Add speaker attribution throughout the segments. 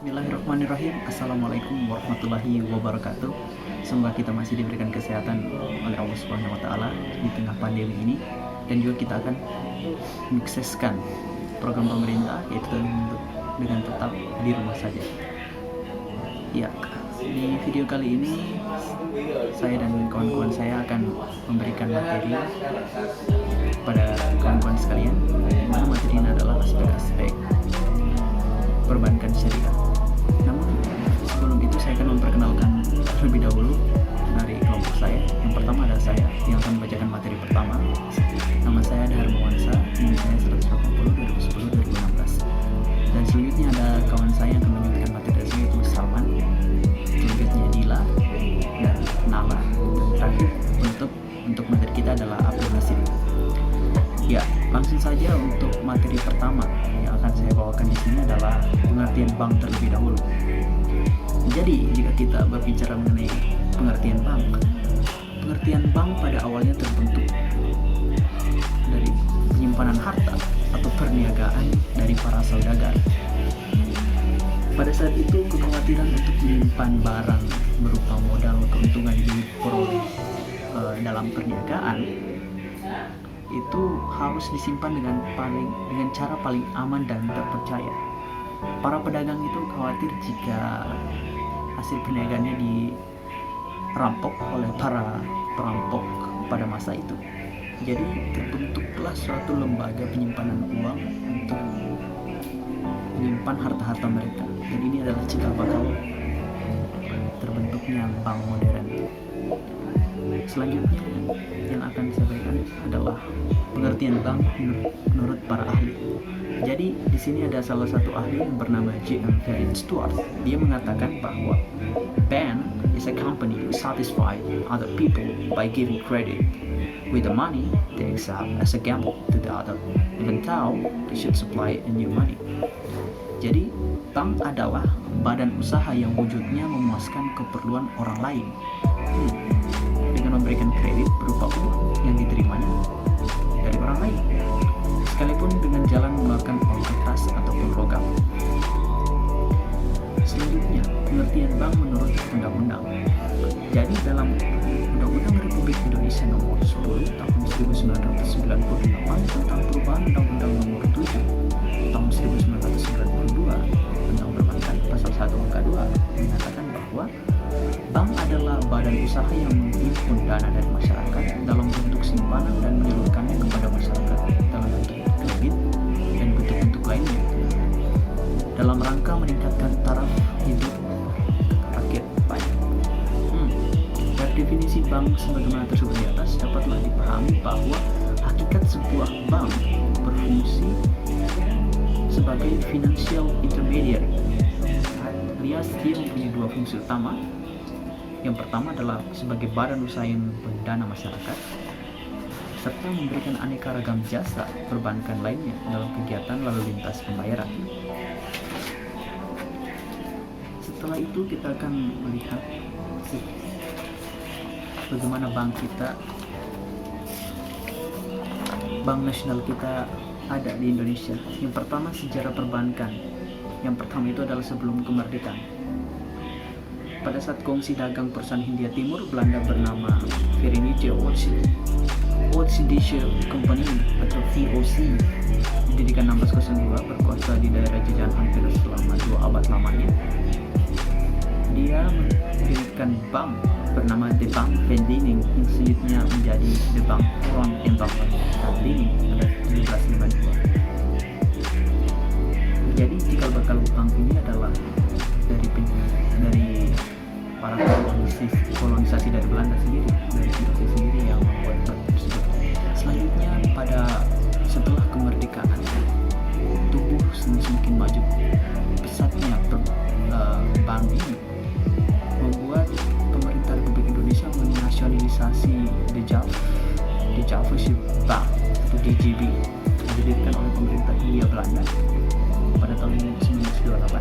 Speaker 1: Bismillahirrahmanirrahim. Assalamualaikum warahmatullahi wabarakatuh. Semoga kita masih diberikan kesehatan oleh Allah Subhanahu wa taala di tengah pandemi ini, dan juga kita akan menyukseskan program pemerintah yaitu dengan tetap di rumah saja. Ya, di video kali ini saya dan kawan-kawan saya akan memberikan materi pada kawan-kawan sekalian, di mana materi ini adalah aspek-aspek perbankan syariah. Namun sebelum itu saya akan memperkenalkan terlebih dahulu dari kelompok saya. Yang pertama adalah saya yang akan membacakan materi pertama. Nama saya Dahar Mawansa, NIM saya 180 2010 2016. Dan selanjutnya ada kawan saya yang akan menyebutkan materi tersebut, yaitu Salman. Selanjutnya Dila dan Nala. Dan terakhir untuk materi kita adalah Abdul Nasir. Ya, langsung saja untuk materi pertama yang akan saya bawakan di sini adalah pengertian bank terlebih dahulu. Jadi, jika kita berbicara mengenai pengertian bank pada awalnya terbentuk dari penyimpanan harta atau perniagaan dari para saudagar. Pada saat itu, kekhawatiran untuk menyimpan barang berupa modal keuntungan diperoleh dalam perniagaan itu harus disimpan dengan cara paling aman dan terpercaya. Para pedagang itu khawatir jika hasil perniagaannya dirampok oleh para perampok pada masa itu. Jadi terbentuklah suatu lembaga penyimpanan uang untuk menyimpan harta-harta mereka. Dan ini adalah cikal bakal terbentuknya bank modern. Selanjutnya yang akan saya berikan adalah pengertian bank menurut para ahli. Jadi di sini ada salah satu ahli yang bernama J.M. Frederick Stuart. Dia mengatakan bahwa bank is a company who satisfy other people by giving credit with the money they accept as a gamble to the other, even though they should supply a new money. Jadi bank adalah badan usaha yang wujudnya memuaskan keperluan orang lain dengan memberikan kredit berupa uang yang diterimanya dari orang lain, sekalipun dengan jalan mengeluarkan uang kertas ataupun logam. Selanjutnya, pengertian bank menurut undang-undang. Jadi dalam Undang-Undang Republik Indonesia Nomor 10 Tahun 1998 tentang perubahan Undang-Undang Nomor 7 Tahun 1992 tentang perbankan pasal 1 angka 2 menyatakan bahwa bank adalah badan usaha yang menghimpun dana dari masyarakat dalam bentuk simpanan dan menyalurkannya kepada masyarakat dalam bentuk kredit dan bentuk-bentuk lainnya dalam rangka meningkatkan taraf hidup rakyat banyak. Dari definisi bank sebagaimana tersebut di atas dapatlah dipahami bahwa hakikat sebuah bank berfungsi sebagai financial intermediary, alias dia mempunyai dua fungsi utama. Yang pertama adalah sebagai badan usaha yang mendana masyarakat serta memberikan aneka ragam jasa perbankan lainnya dalam kegiatan lalu lintas pembayaran. Setelah itu kita akan melihat bagaimana bank nasional kita ada di Indonesia. Yang pertama, sejarah perbankan. Yang pertama itu adalah sebelum kemerdekaan. Pada saat kongsi dagang perusahaan Hindia Timur Belanda bernama Verenigde Oost-Indische Compagnie atau VOC didirikan 1602 berkuasa di daerah jajahan hampir selama 2 abad lamanya. Dia mendirikan bank bernama The Bank van Diening yang selanjutnya menjadi The Bank van Embank van Diening pada 1752. Jadi cikal bakal bank ini adalah dari para kolonisasi dari Belanda sendiri, dari Indonesia sendiri yang membuat bank tersebut. Selanjutnya setelah kemerdekaan tumbuh semakin maju pesatnya bank ini membuat pemerintah Republik Indonesia menasionalisasi The Javaanse Bank atau DJB yang didirikan oleh pemerintah Hindia Belanda pada tahun 1928.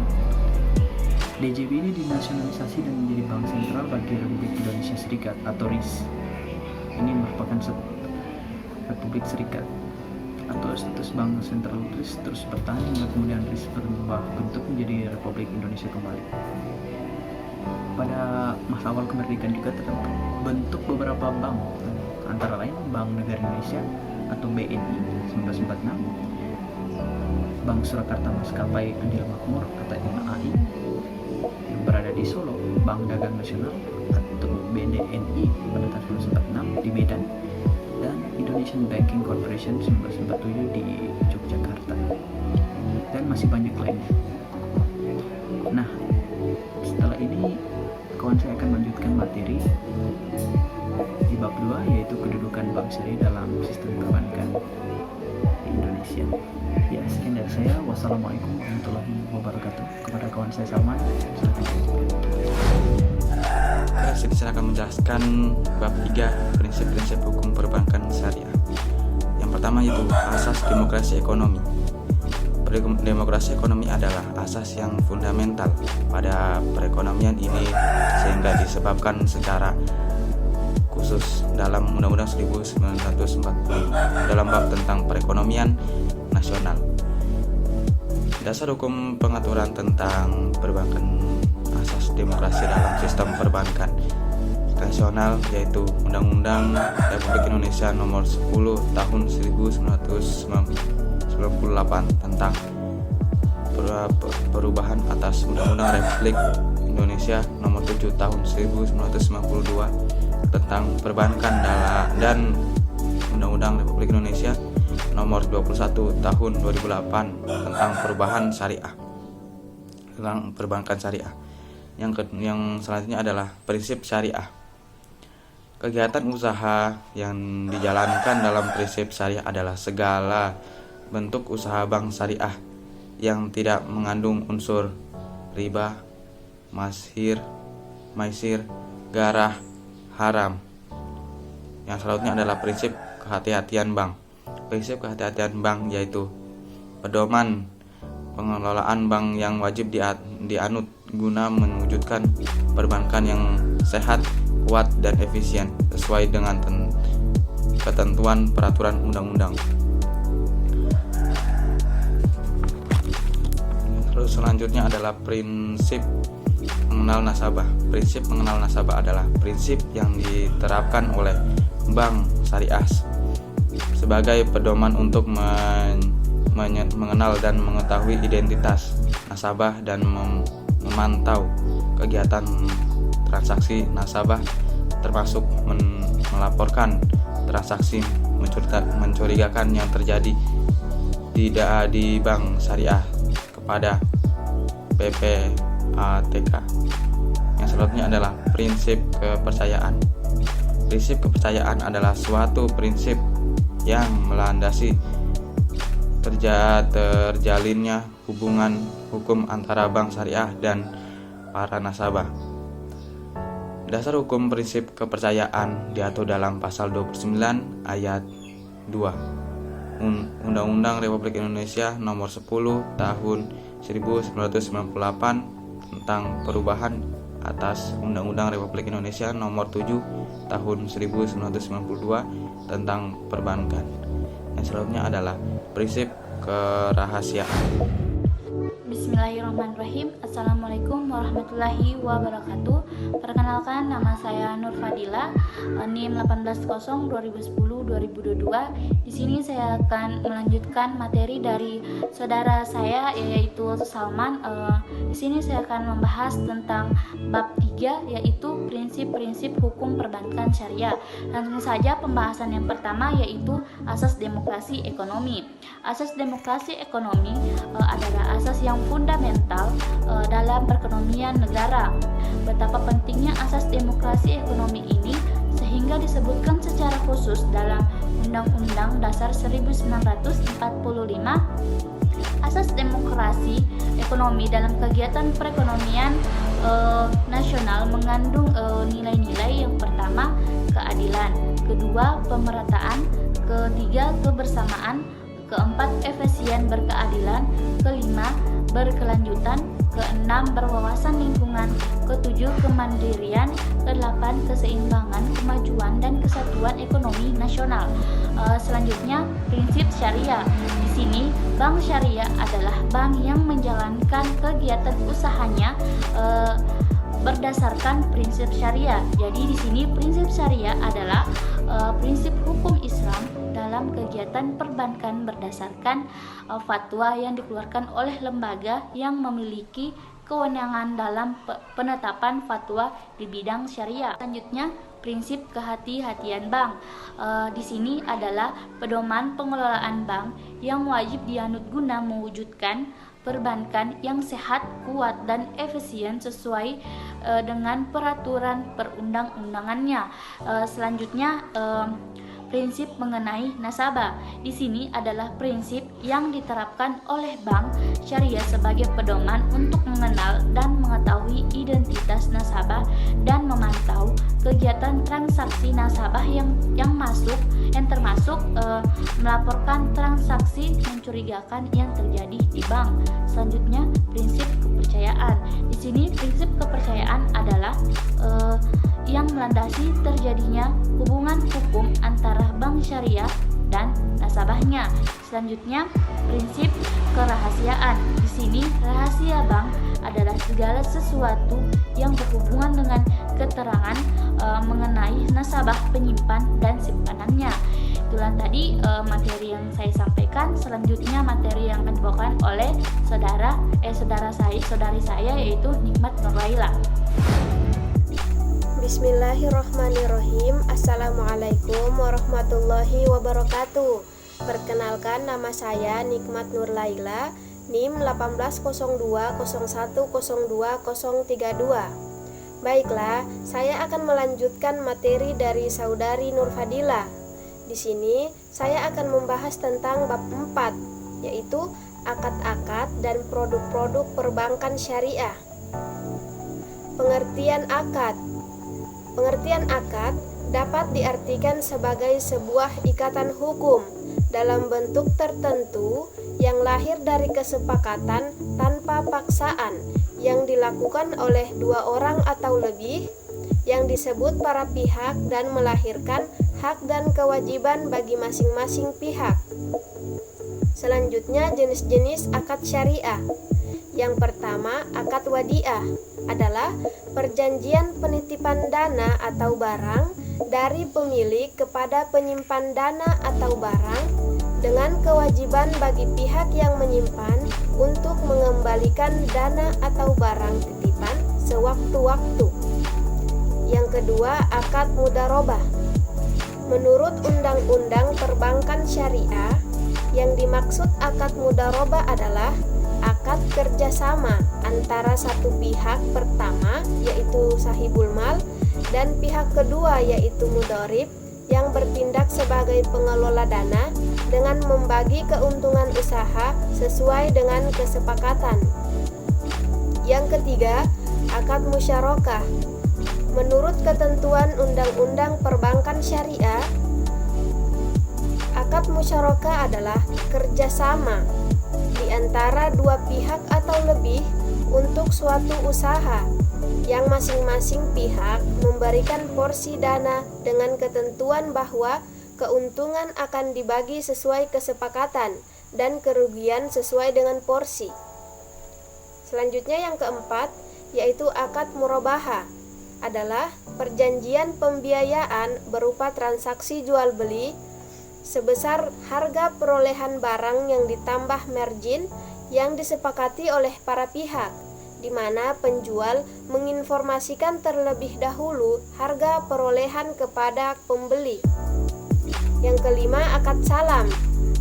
Speaker 1: DJB ini dinasionalisasi dan menjadi bank sentral bagi Republik Indonesia Serikat atau RIS. Ini merupakan Republik Serikat atau status bank sentral terus bertahan hingga kemudian RIS berubah bentuk menjadi Republik Indonesia kembali. Pada masa awal kemerdekaan juga terbentuk beberapa bank, antara lain Bank Negara Indonesia atau BNI 1946, Bank Surakarta Maskapai Andil Makmur atau MAI yang berada di Solo, Bank Dagang Nasional atau BDNI pada tahun 1946 di Medan, dan Indonesian Banking Corporation 1947 di Yogyakarta, dan masih banyak lainnya. Nah, setelah ini kawan saya akan melanjutkan materi di bab 2, yaitu kedudukan bank syariah dalam sistem perbankan di Indonesia. Ya, sekian dari saya. Wassalamualaikum warahmatullahi wabarakatuh. Kepada kawan saya Salman, silakan.
Speaker 2: Saya akan menjelaskan bab 3, prinsip-prinsip hukum perbankan syariah. Yang pertama yaitu asas demokrasi ekonomi. Demokrasi ekonomi adalah asas yang fundamental pada perekonomian ini, sehingga disebabkan secara khusus dalam Undang-Undang 1940 dalam bab tentang perekonomian nasional. Dasar hukum pengaturan tentang perbankan, asas demokrasi dalam sistem perbankan nasional yaitu Undang-Undang Republik Indonesia Nomor 10 Tahun 1998 tentang perubahan atas Undang-Undang Republik Indonesia Nomor 7 Tahun 1992 tentang perbankan dan Undang-Undang Republik Indonesia Nomor 21 Tahun 2008 tentang perubahan syariah, tentang perbankan syariah. Yang selanjutnya adalah prinsip syariah. Kegiatan usaha yang dijalankan dalam prinsip syariah adalah segala bentuk usaha bank syariah yang tidak mengandung unsur riba, maisir, garah, haram. Yang selanjutnya adalah prinsip kehati-hatian bank. Prinsip kehati-hatian bank yaitu pedoman pengelolaan bank yang wajib dianut guna mewujudkan perbankan yang sehat, kuat, dan efisien sesuai dengan ketentuan peraturan undang-undang. Terus selanjutnya adalah prinsip mengenal nasabah. Prinsip mengenal nasabah adalah prinsip yang diterapkan oleh bank syariah sebagai pedoman untuk mengenal dan mengetahui identitas nasabah dan memantau kegiatan transaksi nasabah, termasuk melaporkan transaksi mencurigakan yang terjadi di bank syariah kepada PPATK. Yang selanjutnya adalah prinsip kepercayaan. Prinsip kepercayaan adalah suatu prinsip yang melandasi terjalinnya hubungan hukum antara bank syariah dan para nasabah. Dasar hukum prinsip kepercayaan diatur dalam pasal 29 ayat 2 Undang-Undang Republik Indonesia Nomor 10 Tahun 1998 tentang perubahan atas Undang-Undang Republik Indonesia Nomor 7 Tahun 1992 tentang perbankan. Yang selanjutnya adalah prinsip kerahasiaan.
Speaker 3: Bismillahirrahmanirrahim. Assalamualaikum warahmatullahi wabarakatuh. Perkenalkan, nama saya Nur Fadila, NIM 18.0 2010-2022. Di sini saya akan melanjutkan materi dari saudara saya, yaitu Salman. Di sini saya akan membahas tentang bab 3, yaitu prinsip-prinsip hukum perbankan syariah. Langsung saja pembahasan yang pertama, yaitu asas demokrasi ekonomi. Asas demokrasi ekonomi adalah asas yang fundamental dalam perekonomian negara. Betapa pentingnya asas demokrasi ekonomi ini sehingga disebutkan secara khusus dalam Undang-Undang Dasar 1945. Asas demokrasi ekonomi dalam kegiatan perekonomian nasional mengandung nilai-nilai. Yang pertama, keadilan; kedua, pemerataan; ketiga, kebersamaan; keempat, efisien berkeadilan; kelima, berkelanjutan, keenam berwawasan lingkungan, ketujuh kemandirian, kedelapan keseimbangan, kemajuan dan kesatuan ekonomi nasional. Selanjutnya prinsip syariah. Di sini bank syariah adalah bank yang menjalankan kegiatan usahanya berdasarkan prinsip syariah. Jadi di sini prinsip syariah adalah prinsip hukum Islam dalam kegiatan perbankan berdasarkan fatwa yang dikeluarkan oleh lembaga yang memiliki kewenangan dalam penetapan fatwa di bidang syariah. Selanjutnya, prinsip kehati-hatian bank. Di sini adalah pedoman pengelolaan bank yang wajib dianut guna mewujudkan perbankan yang sehat, kuat, dan efisien sesuai dengan peraturan perundang-undangannya. Selanjutnya, prinsip mengenai nasabah. Di sini adalah prinsip yang diterapkan oleh bank syariah sebagai pedoman untuk mengenal dan mengetahui identitas nasabah dan memantau kegiatan transaksi nasabah yang termasuk melaporkan transaksi mencurigakan yang terjadi di bank. Selanjutnya, prinsip kepercayaan. Di sini prinsip kepercayaan adalah yang melandasi terjadinya hubungan hukum antara bank syariah dan nasabahnya. Selanjutnya, prinsip kerahasiaan. Di sini rahasia bank adalah segala sesuatu yang berhubungan dengan keterangan mengenai nasabah, penyimpan, dan simpanannya. Itulah tadi materi yang saya sampaikan. Selanjutnya materi yang akan dibawakan oleh saudari saya yaitu Nikmat Nurlaila.
Speaker 4: Bismillahirrahmanirrahim. Assalamualaikum warahmatullahi wabarakatuh. Perkenalkan, nama saya Nikmat Nurlaila, NIM 18020102032. Baiklah, saya akan melanjutkan materi dari saudari Nurfadila. Di sini saya akan membahas tentang bab 4, yaitu akad-akad dan produk-produk perbankan syariah. Pengertian akad. Pengertian akad dapat diartikan sebagai sebuah ikatan hukum dalam bentuk tertentu yang lahir dari kesepakatan tanpa paksaan yang dilakukan oleh dua orang atau lebih, yang disebut para pihak dan melahirkan hak dan kewajiban bagi masing-masing pihak. Selanjutnya, jenis-jenis akad syariah. Yang pertama, akad wadiah adalah perjanjian penitipan dana atau barang dari pemilik kepada penyimpan dana atau barang dengan kewajiban bagi pihak yang menyimpan untuk mengembalikan dana atau barang titipan sewaktu-waktu. Yang kedua, akad mudharabah. Menurut Undang-Undang Perbankan Syariah, yang dimaksud akad mudharabah adalah akad kerjasama antara satu pihak pertama, yaitu sahibul mal, dan pihak kedua, yaitu mudharib, yang bertindak sebagai pengelola dana dengan membagi keuntungan usaha sesuai dengan kesepakatan. Yang ketiga, akad musyarakah. Menurut ketentuan Undang-Undang Perbankan Syariah, akad musyarakah adalah kerjasama di antara dua pihak atau lebih untuk suatu usaha yang masing-masing pihak memberikan porsi dana dengan ketentuan bahwa keuntungan akan dibagi sesuai kesepakatan dan kerugian sesuai dengan porsi. Selanjutnya yang keempat, yaitu akad murabahah, adalah perjanjian pembiayaan berupa transaksi jual beli sebesar harga perolehan barang yang ditambah margin yang disepakati oleh para pihak, di mana penjual menginformasikan terlebih dahulu harga perolehan kepada pembeli. Yang kelima, akad salam.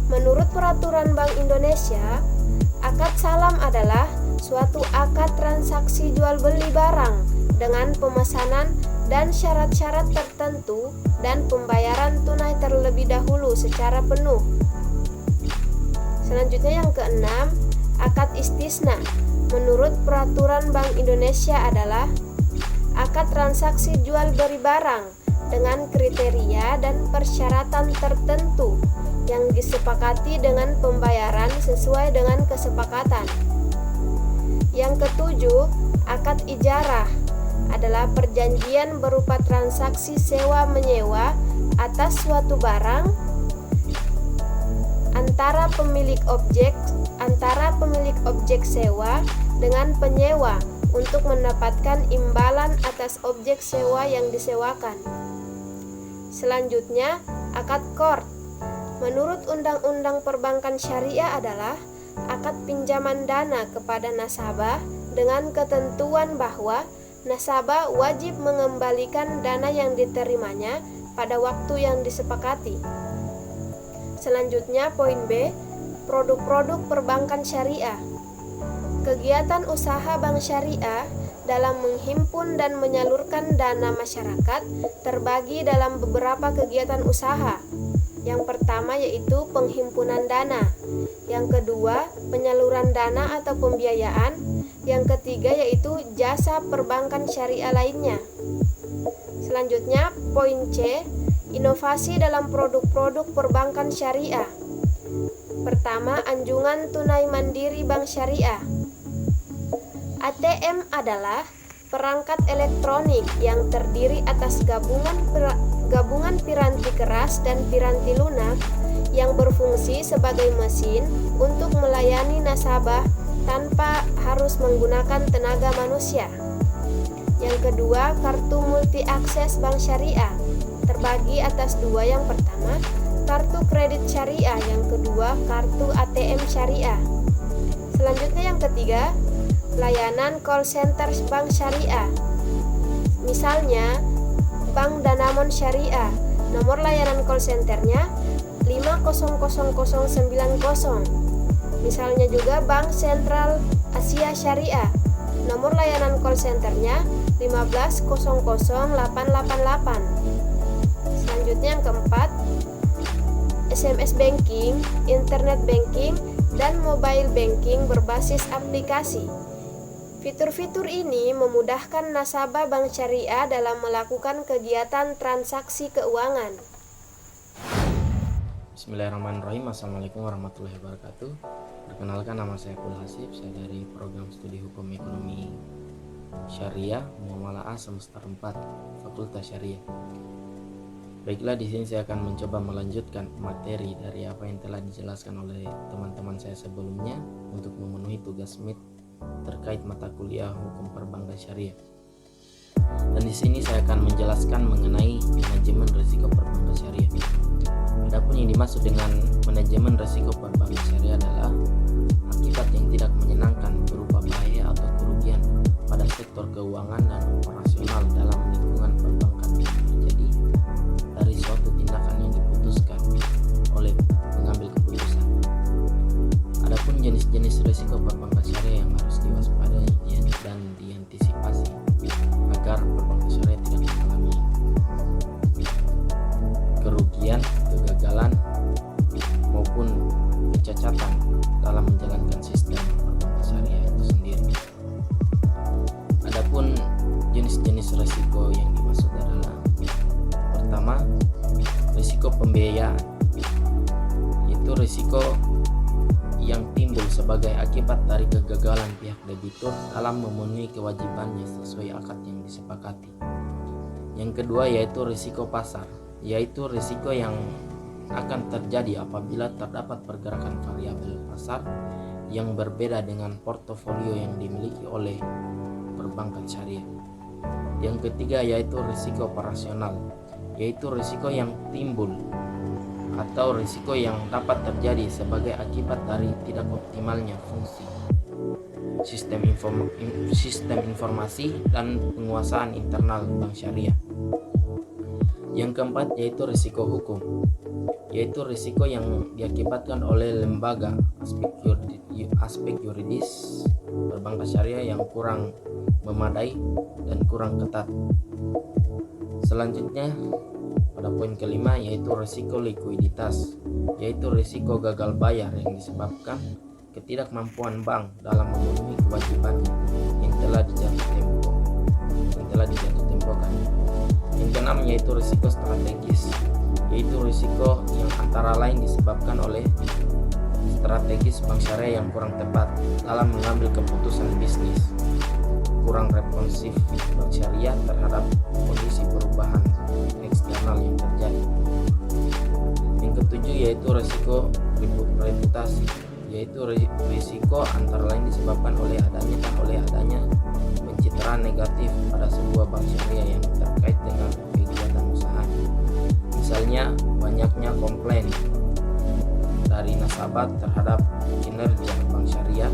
Speaker 4: Menurut peraturan Bank Indonesia, akad salam adalah suatu akad transaksi jual beli barang dengan pemesanan dan syarat-syarat tertentu dan pembayaran tunai terlebih dahulu secara penuh. Selanjutnya yang keenam, akad istisna. Menurut peraturan Bank Indonesia adalah akad transaksi jual beli barang dengan kriteria dan persyaratan tertentu yang disepakati dengan pembayaran sesuai dengan kesepakatan. Yang ketujuh, akad ijarah adalah perjanjian berupa transaksi sewa-menyewa atas suatu barang antara pemilik objek sewa dengan penyewa untuk mendapatkan imbalan atas objek sewa yang disewakan. Selanjutnya, akad qard. Menurut Undang-Undang Perbankan Syariah adalah akad pinjaman dana kepada nasabah dengan ketentuan bahwa nasabah wajib mengembalikan dana yang diterimanya pada waktu yang disepakati. Selanjutnya, poin B, produk-produk perbankan syariah. Kegiatan usaha bank syariah dalam menghimpun dan menyalurkan dana masyarakat terbagi dalam beberapa kegiatan usaha. Yang pertama yaitu penghimpunan dana, yang kedua penyaluran dana atau pembiayaan, yang ketiga yaitu jasa perbankan syariah lainnya. Selanjutnya, poin C, inovasi dalam produk-produk perbankan syariah. Pertama, anjungan tunai mandiri bank syariah. ATM adalah perangkat elektronik yang terdiri atas gabungan piranti keras dan piranti lunak yang berfungsi sebagai mesin untuk melayani nasabah tanpa harus menggunakan tenaga manusia. Yang kedua, kartu multi akses bank syariah terbagi atas dua. Yang pertama, kartu kredit syariah, yang kedua, kartu ATM syariah. Selanjutnya yang ketiga, layanan call center bank syariah. Misalnya, Bank Danamon Syariah, nomor layanan call centernya 500090. Misalnya juga Bank Sentral Asia Syariah, nomor layanan call centernya 1500888. Selanjutnya yang keempat, SMS banking, internet banking, dan mobile banking berbasis aplikasi. Fitur-fitur ini memudahkan nasabah bank syariah dalam melakukan kegiatan transaksi keuangan.
Speaker 5: Bismillahirrahmanirrahim. Assalamualaikum warahmatullahi wabarakatuh. Perkenalkan, nama saya Abdul Hasib. Saya dari program studi hukum ekonomi syariah Muamalah A semester 4 Fakultas Syariah. Baiklah, di sini saya akan mencoba melanjutkan materi dari apa yang telah dijelaskan oleh teman-teman saya sebelumnya untuk memenuhi tugas MIT terkait mata kuliah hukum perbankan syariah. Dan di sini saya akan menjelaskan mengenai manajemen risiko perbankan syariah. Adapun yang dimaksud dengan manajemen risiko perbankan syariah adalah akibat yang tidak menyenangkan berupa bahaya atau kerugian pada sektor keuangan dan operasional dalam lingkungan perbankan yang terjadi dari suatu tindakan yang diputuskan oleh pengambil keputusan. Adapun jenis-jenis risiko perbankan syariah yang harus diwaspadai dan diantisipasi agar perbankan syariah tidak mengalami kerugian, kegagalan maupun kecacatan dalam menjalankan sistem perbankan syariah itu sendiri. Adapun jenis-jenis risiko yang dimaksud adalah pertama, risiko pembiayaan, yaitu risiko yang timbul sebagai akibat dari kegagalan pihak debitur dalam memenuhi kewajibannya sesuai akad yang disepakati. Yang kedua yaitu risiko pasar, yaitu risiko yang akan terjadi apabila terdapat pergerakan variabel pasar yang berbeda dengan portofolio yang dimiliki oleh perbankan syariah. Yang ketiga yaitu risiko operasional, yaitu risiko yang timbul atau risiko yang dapat terjadi sebagai akibat dari tidak optimalnya fungsi sistem informasi dan penguasaan internal bank syariah. Yang keempat yaitu risiko hukum, yaitu risiko yang diakibatkan oleh lembaga aspek yuridis perbankan syariah yang kurang memadai dan kurang ketat. Selanjutnya pada poin kelima yaitu risiko likuiditas, yaitu risiko gagal bayar yang disebabkan ketidakmampuan bank dalam memenuhi kewajibannya yang telah dijatuh tempokan. Yang keenam yaitu risiko strategis, yaitu risiko yang antara lain disebabkan oleh strategis bank syariah yang kurang tepat dalam mengambil keputusan bisnis, kurang responsif bank syariah terhadap kondisi perubahan eksternal yang terjadi. Yang ketujuh yaitu resiko reputasi, yaitu risiko antara lain disebabkan oleh adanya pencitraan negatif pada sebuah bank syariah yang terkait dengan kegiatan usaha. Misalnya banyaknya komplain dari nasabah terhadap kinerja bank syariah,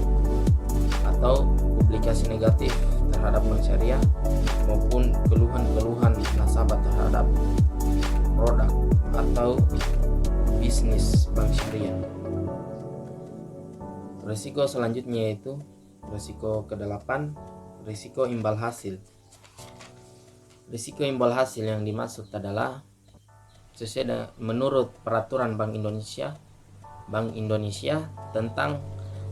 Speaker 5: atau publikasi negatif terhadap bank syariah, maupun keluhan-keluhan nasabah terhadap produk atau bisnis bank syariah. Risiko selanjutnya yaitu risiko ke-8, risiko imbal hasil. Risiko imbal hasil yang dimaksud adalah menurut peraturan Bank Indonesia tentang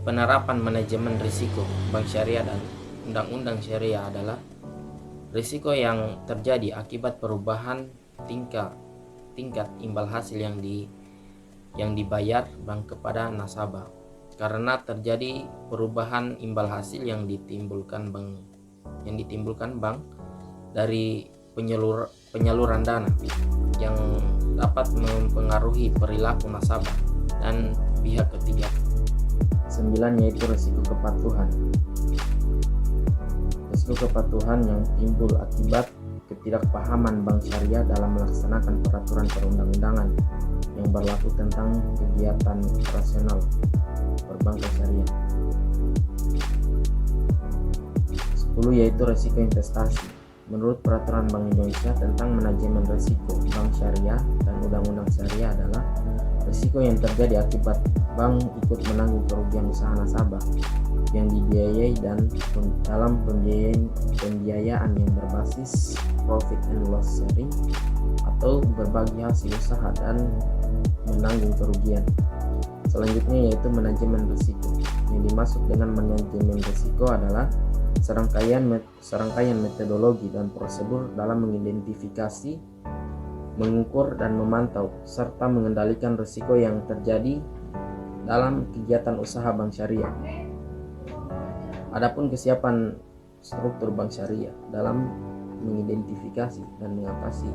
Speaker 5: penerapan manajemen risiko bank syariah dan undang-undang syariah adalah risiko yang terjadi akibat perubahan tingkat imbal hasil yang dibayar bank kepada nasabah karena terjadi perubahan imbal hasil yang ditimbulkan bank dari penyaluran dana yang dapat mempengaruhi perilaku nasabah dan pihak ketiga. 9 yaitu risiko kepatuhan. Risiko kepatuhan yang timbul akibat ketidakpahaman bank syariah dalam melaksanakan peraturan perundang-undangan yang berlaku tentang kegiatan operasional perbankan syariah. 10 yaitu risiko investasi. Menurut peraturan Bank Indonesia tentang manajemen risiko bank syariah dan undang-undang syariah adalah risiko yang terjadi akibat bank ikut menanggung kerugian usaha nasabah yang dibiayai dan dalam pembiayaan yang berbasis profit and loss sharing atau berbagi hasil usaha dan menanggung kerugian. Selanjutnya yaitu manajemen risiko. Yang dimaksud dengan manajemen risiko adalah serangkaian metodologi dan prosedur dalam mengidentifikasi, mengukur dan memantau serta mengendalikan risiko yang terjadi dalam kegiatan usaha bank syariah. Adapun kesiapan struktur bank syariah dalam mengidentifikasi dan mengatasi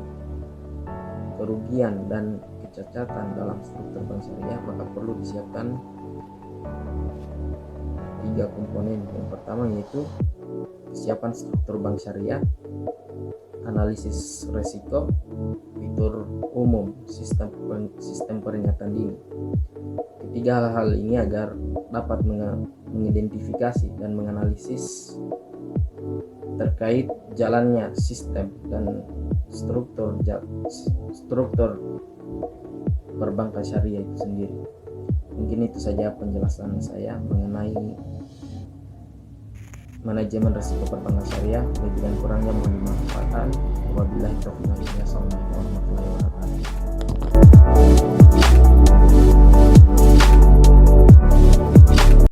Speaker 5: kerugian dan kecacatan dalam struktur bank syariah, maka perlu disiapkan 3 komponen. Yang pertama yaitu kesiapan struktur bank syariah, analisis risiko, fitur umum, sistem peringatan dini. Ketiga hal ini agar dapat mengidentifikasi dan menganalisis terkait jalannya sistem dan struktur perbankan syariah itu sendiri. Mungkin itu saja penjelasan saya mengenai manajemen risiko perbankan syariah. Lebih dan kurangnya mohon dimaafkan. Wabillahi taufiq wal hidayah. Assalamualaikum warahmatullahi wabarakatuh.